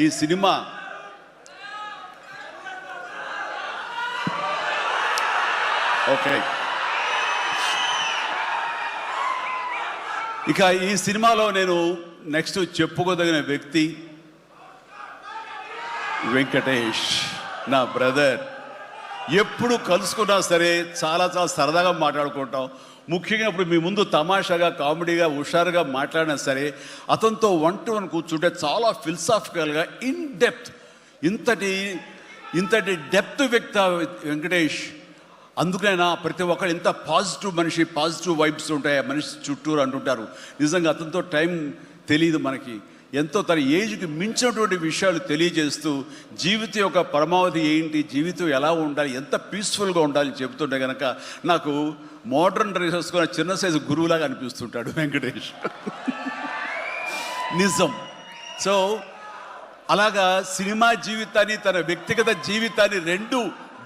ఈ cinema okay, ఇక ఈ సినిమాలో నేను నెక్స్ట్ చెప్పుకోదగిన వ్యక్తి వెంకటేష్, నా బ్రదర్. ఎప్పుడు కలుసుకున్నా సరే చాలా చాలా సరదాగా మాట్లాడుకుంటాం. ముఖ్యంగా ఇప్పుడు మీ ముందు తమాషాగా కామెడీగా హుషారుగా మాట్లాడినా సరే అతనితో 1-to-1 కూర్చుంటే చాలా ఫిలసాఫికల్గా ఇన్ డెప్త్, ఇంతటి డెప్త్ వ్యక్తి వెంకటేష్. అందుకైనా ప్రతి ఒక్కరు ఇంత పాజిటివ్ మనిషి, పాజిటివ్ వైబ్స్ ఉంటాయి ఆ మనిషి చుట్టూరు అంటుంటారు. నిజంగా అతనితో టైం తెలియదు మనకి. ఎంతో తన ఏజ్కి మించినటువంటి విషయాలు తెలియజేస్తూ జీవితం యొక్క పరమావధి ఏంటి, జీవితం ఎలా ఉండాలి, ఎంత పీస్ఫుల్గా ఉండాలని చెబుతుంటే కనుక నాకు మోడర్న్ డ్రెస్ వేసుకున్న చిన్న సైజు గురువులాగా అనిపిస్తుంటాడు వెంకటేష్. నిజం. సో అలాగా సినిమా జీవితాన్ని తన వ్యక్తిగత జీవితాన్ని రెండు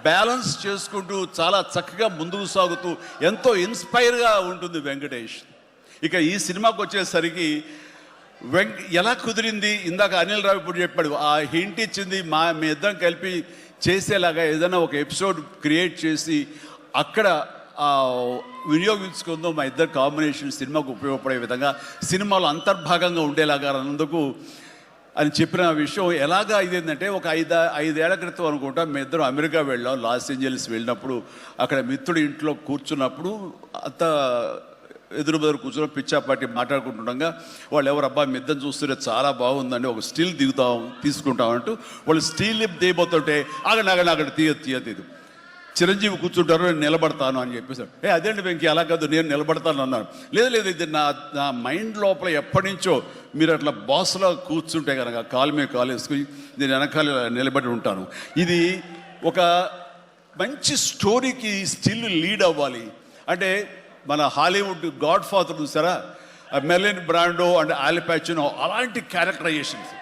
బ్యాలెన్స్ చేసుకుంటూ చాలా చక్కగా ముందుకు సాగుతూ ఎంతో ఇన్స్పైర్గా ఉంటుంది వెంకటేష్. ఇక ఈ సినిమాకి వచ్చేసరికి ఎలా కుదిరింది, ఇందాక అనిల్ రావు ఇప్పుడు చెప్పాడు, ఆ హింట్ ఇచ్చింది మీ ఇద్దరం కలిపి చేసేలాగా ఏదైనా ఒక ఎపిసోడ్ క్రియేట్ చేసి అక్కడ వినియోగించుకుందాం, మా ఇద్దరు కాంబినేషన్ సినిమాకు ఉపయోగపడే విధంగా సినిమాలో అంతర్భాగంగా ఉండేలాగా అన్నందుకు అని చెప్పిన విషయం. ఎలాగా ఇదేంటంటే ఒక 5 ఏళ్ల క్రితం అనుకుంటా మీ ఇద్దరు అమెరికా వెళ్ళాం, లాస్ ఏంజల్స్ వెళ్ళినప్పుడు అక్కడ మిత్రుడి ఇంట్లో కూర్చున్నప్పుడు అంత ఎదురు కూర్చొని పిచ్చాపాటి మాట్లాడుకుంటుండగా వాళ్ళు ఎవరు అబ్బా మీ ఇద్దరు చూస్తుంటే చాలా బాగుందండి, ఒక స్టిల్ తీసుకుంటామంటూ వాళ్ళు స్టిల్ దిగిపోతుంటే అక్కడ తీయదు చిరంజీవి కూర్చుంటారు, నేను నిలబడతాను అని చెప్పేసాడు. అదేంటి వెంకీ అలా కాదు, నేను నిలబడతాను అన్నాను. లేదు ఇది నా మైండ్ లోపల ఎప్పటి నుంచో మీరు అట్లా బాస్లో కూర్చుంటే కనుక కాలు మీద కాలు వేసుకుని నేను వెనకాల నిలబడి ఉంటాను. ఇది ఒక మంచి స్టోరీకి స్టిల్ లీడ్ అవ్వాలి అంటే మన హాలీవుడ్ గాడ్ ఫాదర్ చూసారా, మెర్లిన్ బ్రాండో అండ్ ఆల్ పచినో అలాంటి క్యారెక్టరైజేషన్స్.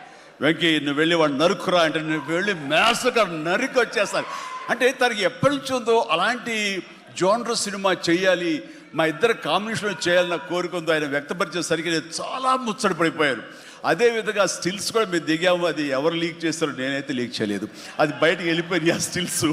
వెంకీ నువ్వు వెళ్ళి వాడు నరుకురా అంటే నువ్వు వెళ్ళి మ్యాస్గా నరికి వచ్చేస్తారు. అంటే తనకి ఎప్పటి నుంచి ఉందో అలాంటి జోనర్ సినిమా చేయాలి, మా ఇద్దరు కాంబినేషన్లో చేయాలన్న కోరిక ఉందో ఆయన వ్యక్తపరిచేసరికి నేను చాలా ముచ్చట పడిపోయాను. అదేవిధంగా స్టిల్స్ కూడా మేము దిగాము, అది ఎవరు లీక్ చేస్తారో నేనైతే లీక్ చేయలేదు, అది బయటకు వెళ్ళిపోయింది ఆ స్టిల్స్.